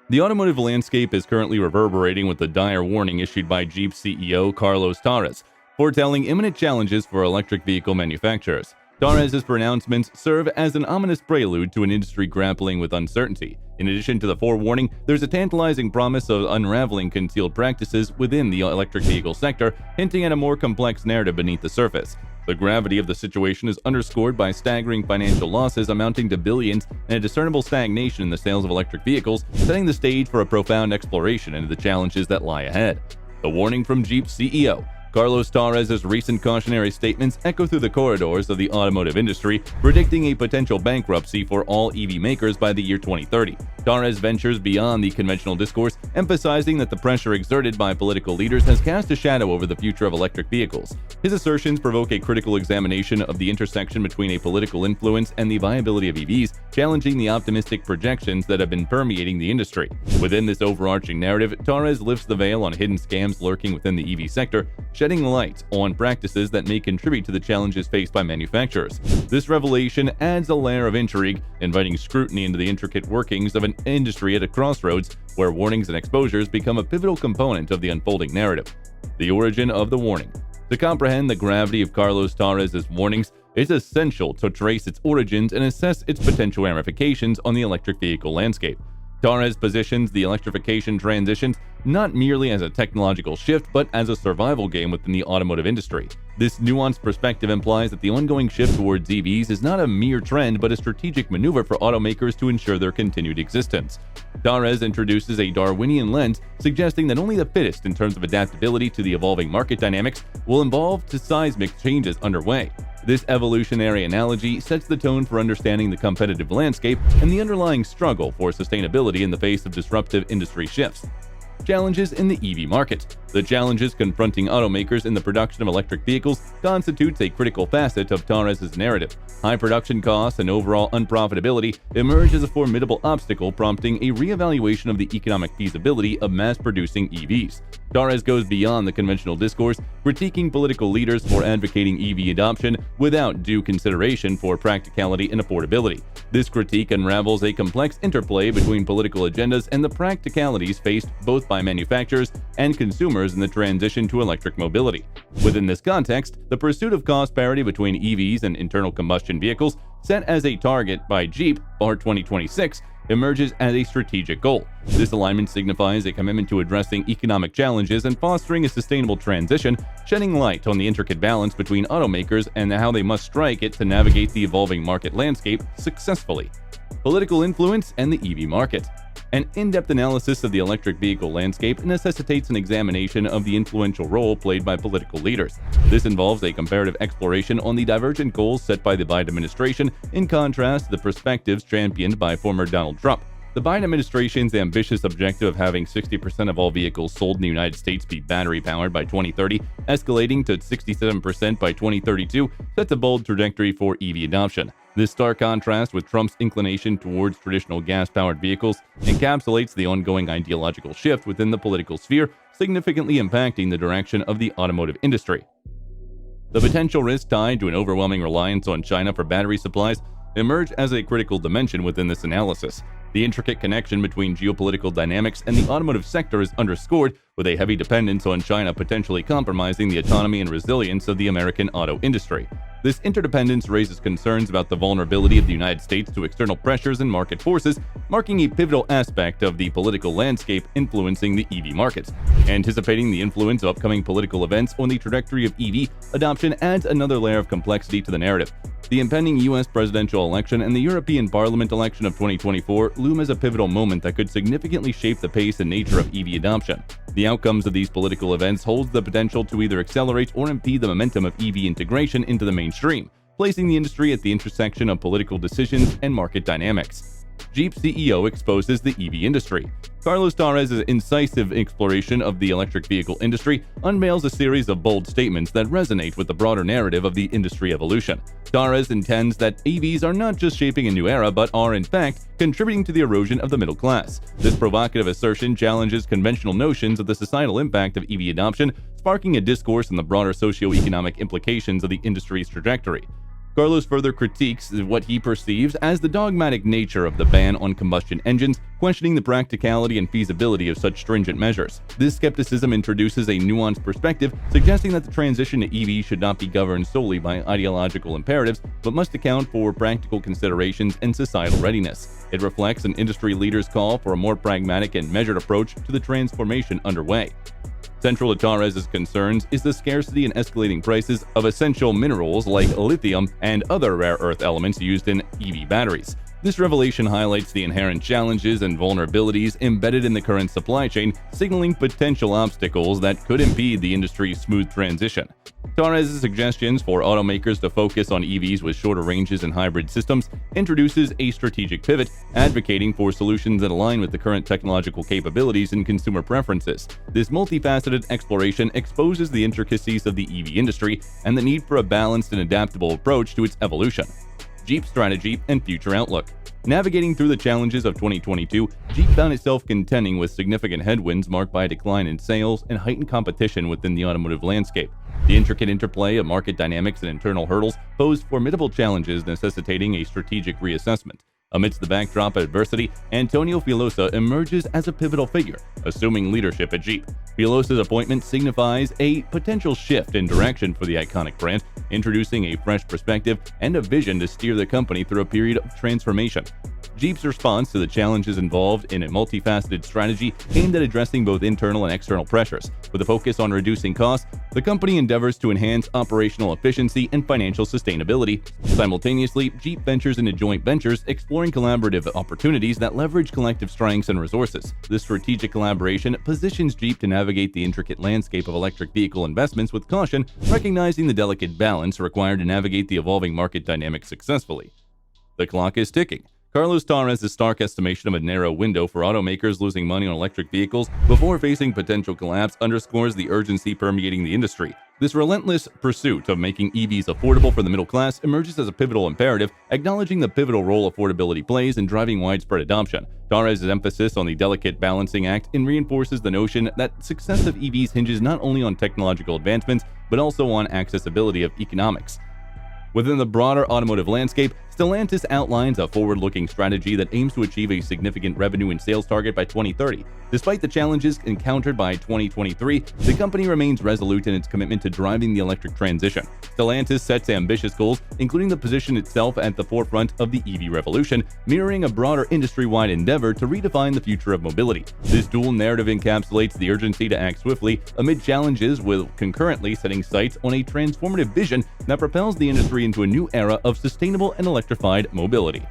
The automotive landscape is currently reverberating with the dire warning issued by Jeep CEO Carlos Tavares, foretelling imminent challenges for electric vehicle manufacturers. Tavares' pronouncements serve as an ominous prelude to an industry grappling with uncertainty. In addition to the forewarning, there's a tantalizing promise of unraveling concealed practices within the electric vehicle sector, hinting at a more complex narrative beneath the surface. The gravity of the situation is underscored by staggering financial losses amounting to billions and a discernible stagnation in the sales of electric vehicles, setting the stage for a profound exploration into the challenges that lie ahead. The warning from Jeep CEO Carlos Tavares' recent cautionary statements echo through the corridors of the automotive industry, predicting a potential bankruptcy for all EV makers by the year 2030. Tavares ventures beyond the conventional discourse, emphasizing that the pressure exerted by political leaders has cast a shadow over the future of electric vehicles. His assertions provoke a critical examination of the intersection between a political influence and the viability of EVs, challenging the optimistic projections that have been permeating the industry. Within this overarching narrative, Tavares lifts the veil on hidden scams lurking within the EV sector, shedding light on practices that may contribute to the challenges faced by manufacturers. This revelation adds a layer of intrigue, inviting scrutiny into the intricate workings of an industry at a crossroads where warnings and exposures become a pivotal component of the unfolding narrative. The origin of the warning. To comprehend the gravity of Carlos Tavares' warnings, it's essential to trace its origins and assess its potential ramifications on the electric vehicle landscape. Tavares positions the electrification transition not merely as a technological shift, but as a survival game within the automotive industry. This nuanced perspective implies that the ongoing shift towards EVs is not a mere trend, but a strategic maneuver for automakers to ensure their continued existence. Tavares introduces a Darwinian lens, suggesting that only the fittest in terms of adaptability to the evolving market dynamics will evolve to seismic changes underway. This evolutionary analogy sets the tone for understanding the competitive landscape and the underlying struggle for sustainability in the face of disruptive industry shifts. Challenges in the EV market. The challenges confronting automakers in the production of electric vehicles constitutes a critical facet of Tavares' narrative. High production costs and overall unprofitability emerge as a formidable obstacle, prompting a reevaluation of the economic feasibility of mass-producing EVs. Tavares goes beyond the conventional discourse, critiquing political leaders for advocating EV adoption without due consideration for practicality and affordability. This critique unravels a complex interplay between political agendas and the practicalities faced both by manufacturers and consumers in the transition to electric mobility. Within this context, the pursuit of cost parity between EVs and internal combustion vehicles, set as a target by Jeep for 2026, emerges as a strategic goal. This alignment signifies a commitment to addressing economic challenges and fostering a sustainable transition, shedding light on the intricate balance between automakers and how they must strike it to navigate the evolving market landscape successfully. Political influence and the EV market. An in-depth analysis of the electric vehicle landscape necessitates an examination of the influential role played by political leaders. This involves a comparative exploration on the divergent goals set by the Biden administration in contrast to the perspectives championed by former Donald Trump. The Biden administration's ambitious objective of having 60% of all vehicles sold in the United States be battery-powered by 2030, escalating to 67% by 2032, sets a bold trajectory for EV adoption. This stark contrast with Trump's inclination towards traditional gas-powered vehicles encapsulates the ongoing ideological shift within the political sphere, significantly impacting the direction of the automotive industry. The potential risk tied to an overwhelming reliance on China for battery supplies emerge as a critical dimension within this analysis. The intricate connection between geopolitical dynamics and the automotive sector is underscored, with a heavy dependence on China potentially compromising the autonomy and resilience of the American auto industry. This interdependence raises concerns about the vulnerability of the United States to external pressures and market forces, marking a pivotal aspect of the political landscape influencing the EV markets. Anticipating the influence of upcoming political events on the trajectory of EV adoption adds another layer of complexity to the narrative. The impending U.S. presidential election and the European Parliament election of 2024 loom as a pivotal moment that could significantly shape the pace and nature of EV adoption. The outcomes of these political events holds the potential to either accelerate or impede the momentum of EV integration into the mainstream, placing the industry at the intersection of political decisions and market dynamics. Jeep CEO exposes the EV industry. Carlos Tavares' incisive exploration of the electric vehicle industry unveils a series of bold statements that resonate with the broader narrative of the industry evolution. Tavares intends that EVs are not just shaping a new era, but are, in fact, contributing to the erosion of the middle class. This provocative assertion challenges conventional notions of the societal impact of EV adoption, sparking a discourse on the broader socio-economic implications of the industry's trajectory. Carlos further critiques what he perceives as the dogmatic nature of the ban on combustion engines, questioning the practicality and feasibility of such stringent measures. This skepticism introduces a nuanced perspective, suggesting that the transition to EV should not be governed solely by ideological imperatives, but must account for practical considerations and societal readiness. It reflects an industry leader's call for a more pragmatic and measured approach to the transformation underway. Central to Torres' concerns is the scarcity and escalating prices of essential minerals like lithium and other rare earth elements used in EV batteries. This revelation highlights the inherent challenges and vulnerabilities embedded in the current supply chain, signaling potential obstacles that could impede the industry's smooth transition. Torres' suggestions for automakers to focus on EVs with shorter ranges and hybrid systems introduces a strategic pivot, advocating for solutions that align with the current technological capabilities and consumer preferences. This multifaceted exploration exposes the intricacies of the EV industry and the need for a balanced and adaptable approach to its evolution. Jeep's strategy and future outlook. Navigating through the challenges of 2022, Jeep found itself contending with significant headwinds marked by a decline in sales and heightened competition within the automotive landscape. The intricate interplay of market dynamics and internal hurdles posed formidable challenges, necessitating a strategic reassessment. Amidst the backdrop of adversity, Antonio Filosa emerges as a pivotal figure, assuming leadership at Jeep. Filosa's appointment signifies a potential shift in direction for the iconic brand, introducing a fresh perspective and a vision to steer the company through a period of transformation. Jeep's response to the challenges involved in a multifaceted strategy aimed at addressing both internal and external pressures. With a focus on reducing costs, the company endeavors to enhance operational efficiency and financial sustainability. Simultaneously, Jeep ventures into joint ventures, exploring collaborative opportunities that leverage collective strengths and resources. This strategic collaboration positions Jeep to navigate the intricate landscape of electric vehicle investments with caution, recognizing the delicate balance required to navigate the evolving market dynamics successfully. The clock is ticking. Carlos Torres' stark estimation of a narrow window for automakers losing money on electric vehicles before facing potential collapse underscores the urgency permeating the industry. This relentless pursuit of making EVs affordable for the middle class emerges as a pivotal imperative, acknowledging the pivotal role affordability plays in driving widespread adoption. Torres' emphasis on the delicate balancing act reinforces the notion that success of EVs hinges not only on technological advancements, but also on accessibility of economics. Within the broader automotive landscape, Stellantis outlines a forward-looking strategy that aims to achieve a significant revenue and sales target by 2030. Despite the challenges encountered by 2023, the company remains resolute in its commitment to driving the electric transition. Stellantis sets ambitious goals, including the position itself at the forefront of the EV revolution, mirroring a broader industry-wide endeavor to redefine the future of mobility. This dual narrative encapsulates the urgency to act swiftly amid challenges, while concurrently setting sights on a transformative vision that propels the industry into a new era of sustainable and electrified mobility.